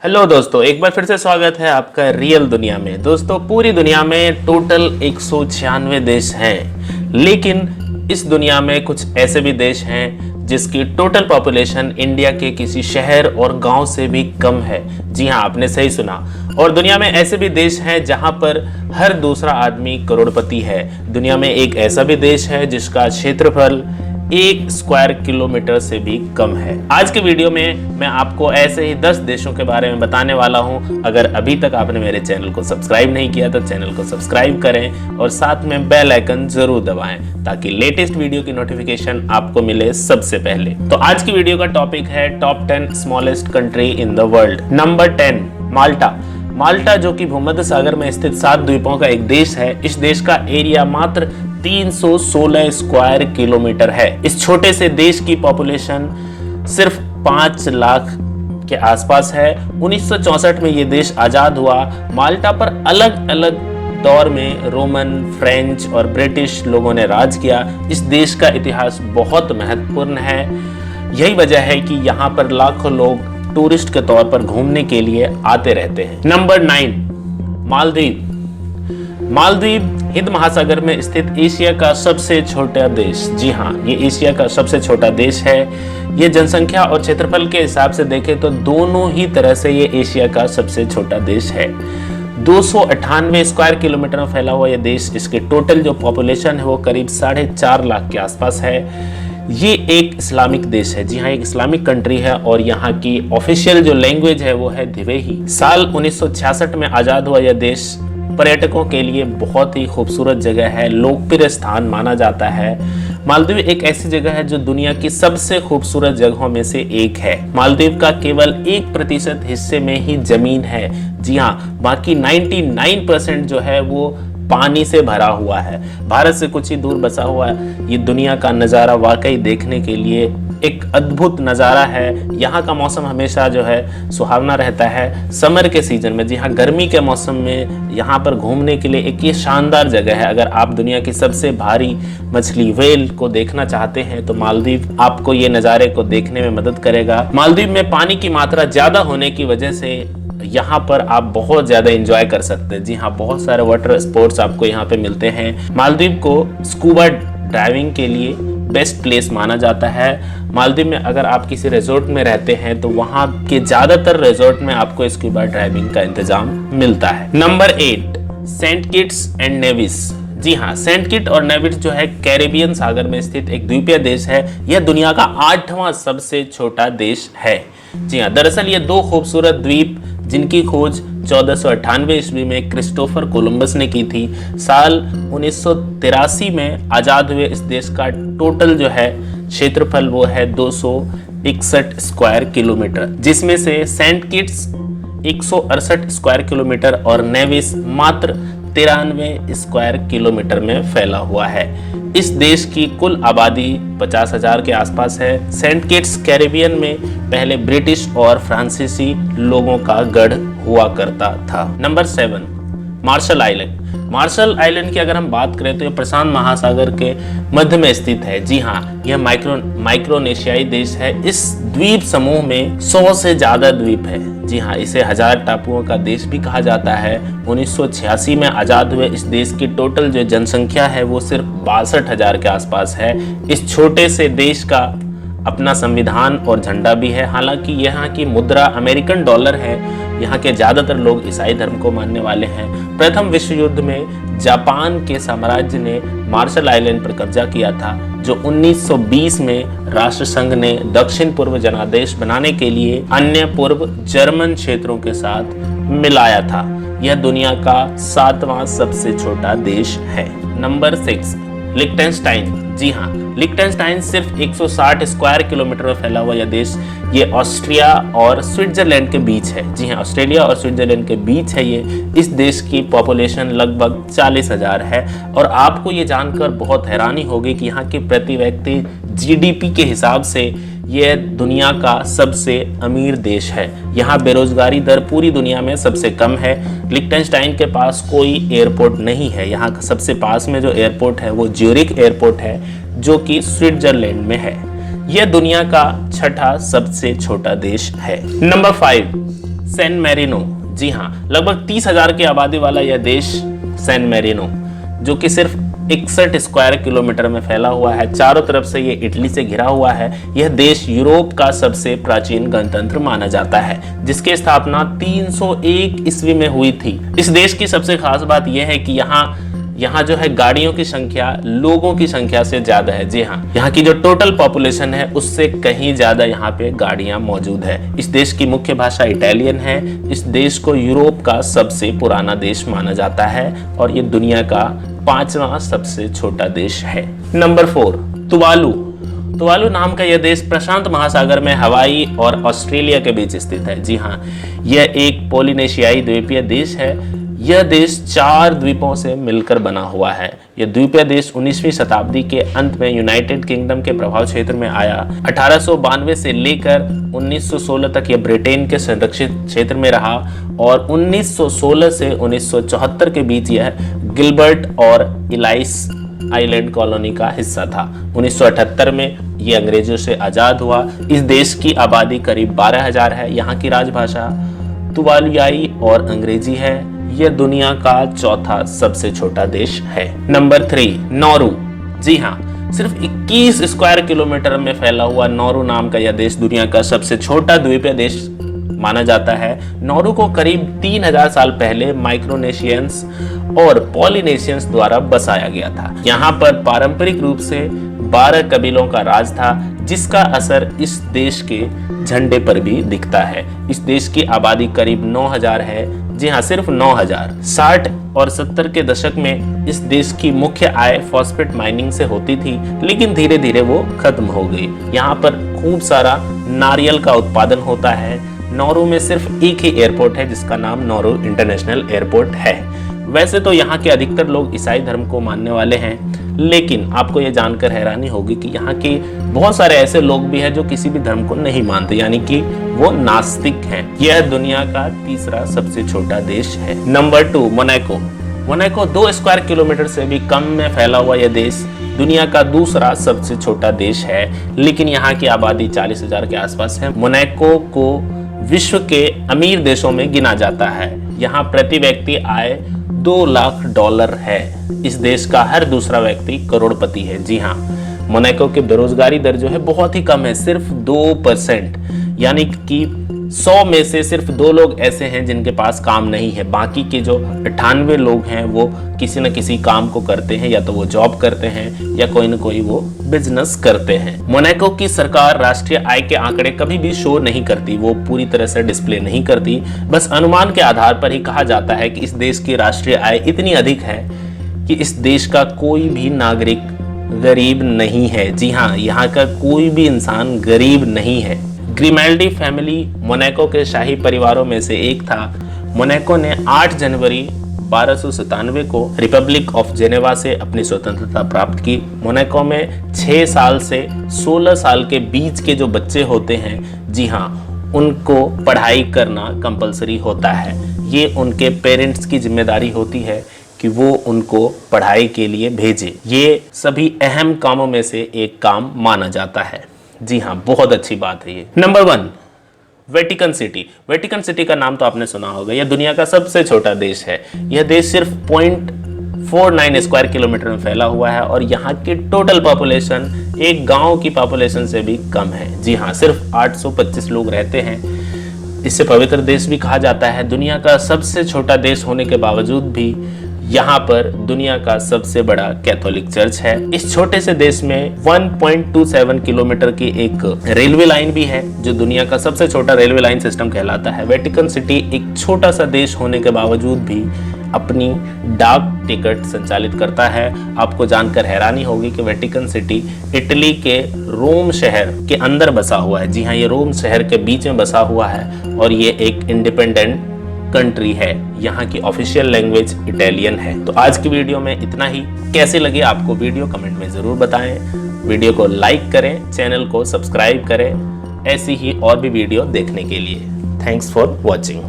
Hello दोस्तों, एक बार फिर से स्वागत है आपका रियल दुनिया में। दोस्तों, पूरी दुनिया में टोटल 196 देश हैं, लेकिन इस दुनिया में कुछ ऐसे भी देश हैं जिसकी टोटल पॉपुलेशन इंडिया के किसी शहर और गांव से भी कम है। जी हां, आपने सही सुना। और दुनिया में ऐसे भी देश हैं जहां पर हर दूसरा आदमी करोड़पति है। दुनिया में एक ऐसा भी देश है जिसका क्षेत्रफल 1 स्क्वायर किलोमीटर से भी कम है। आज के वीडियो में मैं आपको ऐसे ही 10 देशों के बारे में बताने वाला हूं। अगर अभी तक आपने मेरे चैनल को सब्सक्राइब नहीं किया तो चैनल को सब्सक्राइब करें और साथ में बेल आइकन जरूर दबाएं ताकि लेटेस्ट वीडियो की नोटिफिकेशन आपको मिले सबसे पहले। तो आज की वीडियो का टॉपिक है top 10 smallest country in the world. Number 10, माल्टा। माल्टा, जो कि भूमध्य सागर में स्थित 7 द्वीपों का एक देश है। इस देश का एरिया मात्र 316 स्क्वायर किलोमीटर है। इस छोटे से देश की पॉपुलेशन सिर्फ 5 लाख के आसपास है। 1964 में ये देश आजाद हुआ। माल्टा पर अलग अलग दौर में रोमन, फ्रेंच और ब्रिटिश लोगों ने राज किया। इस देश का इतिहास बहुत महत्वपूर्ण है। यही वजह है कि यहाँ पर लाखों लोग टूरिस्ट के तौर पर घूमने के लिए आते रहते हैं। नंबर 9, मालदीव। मालदीव हिंद महासागर में स्थित एशिया का सबसे छोटा देश। जी हाँ, ये एशिया का सबसे छोटा देश है। ये जनसंख्या और क्षेत्रफल के हिसाब से देखें तो दोनों ही तरह से ये एशिया का सबसे छोटा देश है। 298 स्क्वायर किलोमीटर में फैला हुआ यह देश, इसके टोटल जो पॉपुलेशन है वो करीब 4.5 लाख के आसपास है। ये एक इस्लामिक देश है। जी हाँ, एक इस्लामिक कंट्री है और यहाँ की ऑफिशियल जो लैंग्वेज है वो है दिवेही। साल 1966 में आजाद हुआ यह देश पर्यटकों के लिए बहुत ही खूबसूरत जगह है, लोकप्रिय स्थान माना जाता है। मालदीव एक ऐसी जगह है जो दुनिया की सबसे खूबसूरत जगहों में से एक है। मालदीव का केवल 1% हिस्से में ही जमीन है। जी हाँ, बाकी 99% जो है वो पानी से भरा हुआ है। भारत से कुछ ही दूर बसा हुआ है। ये दुनिया का नज़ारा वाकई देखने के लिए एक अद्भुत नज़ारा है। यहाँ का मौसम हमेशा जो है सुहावना रहता है। समर के सीजन में, जी हाँ, गर्मी के मौसम में यहाँ पर घूमने के लिए एक ये शानदार जगह है। अगर आप दुनिया की सबसे भारी मछली व्हेल को देखना चाहते हैं तो मालदीव आपको ये नज़ारे को देखने में मदद करेगा। मालदीव में पानी की मात्रा ज़्यादा होने की वजह से यहाँ पर आप बहुत ज्यादा एंजॉय कर सकते हैं। जी हाँ, बहुत सारे वाटर स्पोर्ट्स आपको यहाँ पे मिलते हैं। मालदीव को स्कूबा ड्राइविंग के लिए बेस्ट प्लेस माना जाता है। मालदीव में अगर आप किसी रिजॉर्ट में रहते हैं तो वहाँ के ज्यादातर रिजॉर्ट में आपको स्कूबा ड्राइविंग का इंतजाम मिलता है। Number 8, Saint Kitts and Nevis. जी हाँ, सेंट किट और नेविस जो है कैरेबियन सागर में स्थित एक द्वीपीय देश है। यह दुनिया का 8वां सबसे छोटा देश है। जी हाँ, दरअसल ये 2 खूबसूरत द्वीप जिनकी खोज 1498 ईस्वी में क्रिस्टोफर कोलंबस ने की थी। साल 1983 में आजाद हुए इस देश का टोटल जो है क्षेत्रफल वो है 261 स्क्वायर किलोमीटर, जिसमें से सेंट किट्स 168 स्क्वायर किलोमीटर और नेविस मात्र 93 स्क्वायर किलोमीटर में फैला हुआ है। इस देश की कुल आबादी 50,000 के आसपास है। सेंट किट्स कैरेबियन में पहले ब्रिटिश और फ्रांसीसी लोगों का गढ़ हुआ करता था। Number 7, Marshall island. Marshall island की अगर हम बात करें तो यह प्रशांत महासागर के मध्य में स्थित है। जी हाँ, यह माइक्रोनेशियाई देश है। इस द्वीप समूह में 100 से ज्यादा द्वीप है। जी हाँ, इसे 1000 टापुओं का देश भी कहा जाता है। 1986 में आजाद हुए इस देश की टोटल जो जनसंख्या है वो सिर्फ 62,000 के आसपास है। इस छोटे से देश का अपना संविधान और झंडा भी है। हालांकि यहाँ की मुद्रा अमेरिकन डॉलर है। यहाँ के ज्यादातर लोग ईसाई धर्म को मानने वाले हैं। प्रथम विश्व युद्ध में जापान के साम्राज्य ने मार्शल आइलैंड पर कब्जा किया था, जो 1920 में राष्ट्र संघ ने दक्षिण पूर्व जनादेश बनाने के लिए अन्य पूर्व जर्मन क्षेत्रों के साथ मिलाया था। यह दुनिया का 7वां सबसे छोटा देश है। नंबर 6, लिechtenstein। जी हाँ, लिechtenstein सिर्फ 160 स्क्वायर किलोमीटर में फैला हुआ यह देश, ये ऑस्ट्रिया और स्विट्जरलैंड के बीच है। जी हाँ, ऑस्ट्रेलिया और स्विट्जरलैंड के बीच है ये। इस देश की पॉपुलेशन लगभग 40,000 है और आपको ये जानकर बहुत हैरानी होगी कि यहाँ के प्रति व्यक्ति जीडीपी के हिसाब से यह दुनिया का सबसे अमीर देश है। यहाँ बेरोजगारी दर पूरी दुनिया में सबसे कम है। लिechtenstein के पास कोई एयरपोर्ट नहीं है। यहाँ का सबसे पास में जो एयरपोर्ट है वो ज्यूरिख एयरपोर्ट है, जो कि स्विट्जरलैंड में है। यह दुनिया का 6ठा सबसे छोटा देश है। Number 5, San Marino. जी हाँ, लगभग 30,000 की आबादी वाला यह देश सैन मैरिनो, जो कि सिर्फ 61 स्क्वायर किलोमीटर में फैला हुआ है, चारों तरफ से ये इटली से घिरा हुआ है। यह देश यूरोप का सबसे प्राचीन गणतंत्र माना जाता है, जिसकी स्थापना 301 ईस्वी में हुई थी। इस देश की सबसे खास बात यह है कि यहाँ जो है गाड़ियों की संख्या लोगों की संख्या से ज्यादा है। जी हाँ, यहाँ की जो टोटल पॉपुलेशन है उससे कहीं ज्यादा यहाँ पे गाड़ियां मौजूद है। इस देश की मुख्य भाषा इटालियन है। इस देश को यूरोप का सबसे पुराना देश माना जाता है और ये दुनिया का 5वां सबसे छोटा देश है। Number 4, Tuvalu. तुवालू नाम का यह देश प्रशांत महासागर में हवाई और ऑस्ट्रेलिया के बीच स्थित है। जी हाँ, यह एक पोलिनेशियाई द्वीपीय देश है। यह देश 4 द्वीपों से मिलकर बना हुआ है। यह द्वीपीय देश 19वीं शताब्दी के अंत में यूनाइटेड किंगडम के प्रभाव क्षेत्र में आया। 1892 से लेकर 1916 तक यह ब्रिटेन के संरक्षित क्षेत्र में रहा और 1916 से 1974 के बीच यह गिलबर्ट और इलाइस आइलैंड कॉलोनी का हिस्सा था। 1978 में यह अंग्रेजों से आजाद हुआ। इस देश की आबादी करीब 12,000 है। यहाँ की राजभाषा तुवालुयाई और अंग्रेजी है। यह दुनिया का 4था सबसे छोटा देश है। Number 3, Nauru. जी हाँ, सिर्फ 21 स्क्वायर किलोमीटर में फैला हुआ नौरू नाम का यह देश दुनिया का सबसे छोटा द्वीपीय देश माना जाता है। नौरू को करीब 3000 साल पहले माइक्रोनेशियंस और पॉलिनेशियंस द्वारा बसाया गया था। यहाँ पर पारंपरिक रूप से 12 कबीलों का राज था, जिसका असर इस देश के झंडे पर भी दिखता है। इस देश की आबादी करीब 9000 है। जी हाँ, सिर्फ 9000। 60 और 70 के दशक में इस देश की मुख्य आय फॉस्फेट माइनिंग से होती थी, लेकिन धीरे धीरे वो खत्म हो गई। यहाँ पर खूब सारा नारियल का उत्पादन होता है। नौरू में सिर्फ एक ही एयरपोर्ट है, जिसका नाम नौरू इंटरनेशनल एयरपोर्ट है। वैसे तो यहाँ के अधिकतर लोग ईसाई धर्म को मानने वाले हैं, लेकिन आपको ये जानकर हैरानी होगी कि यहाँ के बहुत सारे ऐसे लोग भी हैं जो किसी भी धर्म को नहीं मानते, यानी कि वो नास्तिक हैं। यह दुनिया का 3रा सबसे छोटा देश है। Number 2, Monaco. Monaco 2 square kilometre से भी कम में फैला हुआ यह देश दुनिया का 2रा सबसे छोटा देश है, लेकिन यहाँ की आबादी 40,000 के आसपास है। मोनाको को विश्व के अमीर देशों में गिना जाता है। यहाँ प्रति व्यक्ति आय $2 लाख है। इस देश का हर दूसरा व्यक्ति करोड़पति है। जी हाँ, मोनाको की बेरोजगारी दर जो है बहुत ही कम है, सिर्फ 2%, यानी कि 100 में से सिर्फ 2 लोग ऐसे हैं जिनके पास काम नहीं है। बाकी के जो 98 लोग हैं वो किसी न किसी काम को करते हैं, या तो वो जॉब करते हैं या कोई न कोई वो बिजनेस करते हैं। मोनाको की सरकार राष्ट्रीय आय के आंकड़े कभी भी शो नहीं करती, वो पूरी तरह से डिस्प्ले नहीं करती। बस अनुमान के आधार पर ही कहा जाता है कि इस देश की राष्ट्रीय आय इतनी अधिक है कि इस देश का कोई भी नागरिक गरीब नहीं है। जी हाँ, यहाँ का कोई भी इंसान गरीब नहीं है। ग्रिमेल्डी फैमिली मोनाको के शाही परिवारों में से एक था। मोनाको ने 8 जनवरी 1297 को रिपब्लिक ऑफ जेनेवा से अपनी स्वतंत्रता प्राप्त की। मोनाको में 6 साल से 16 साल के बीच के जो बच्चे होते हैं, जी हाँ, उनको पढ़ाई करना कंपलसरी होता है। ये उनके पेरेंट्स की जिम्मेदारी होती है कि वो उनको पढ़ाई के लिए भेजे। ये सभी अहम कामों में से एक काम माना जाता है। जी हाँ, बहुत अच्छी बात है ये। Number 1, Vatican city. Vatican city का नाम तो आपने सुना होगा। यह दुनिया का सबसे छोटा देश है। यह देश सिर्फ 0.49 स्क्वायर किलोमीटर में फैला हुआ है और यहाँ की टोटल पॉपुलेशन एक गांव की पॉपुलेशन से भी कम है। जी हाँ, सिर्फ 825 लोग रहते हैं। इसे पवित्र देश भी कहा जाता है। दुनिया का सबसे छोटा देश होने के बावजूद भी यहाँ पर दुनिया का सबसे बड़ा कैथोलिक चर्च है। इस छोटे से देश में 1.27 किलोमीटर की एक रेलवे लाइन भी है, जो दुनिया का सबसे छोटा रेलवे लाइन सिस्टम कहलाता है। वेटिकन सिटी एक छोटा सा देश होने के बावजूद भी अपनी डाक टिकट संचालित करता है। आपको जानकर हैरानी होगी कि वेटिकन सिटी इटली के रोम शहर के अंदर बसा हुआ है। जी हाँ, ये रोम शहर के बीच में बसा हुआ है और ये एक इंडिपेंडेंट कंट्री है। यहाँ की ऑफिशियल लैंग्वेज इटालियन है। तो आज की वीडियो में इतना ही। कैसे लगे आपको वीडियो कमेंट में जरूर बताएं। वीडियो को लाइक करें, चैनल को सब्सक्राइब करें ऐसी ही और भी वीडियो देखने के लिए। Thanks for watching.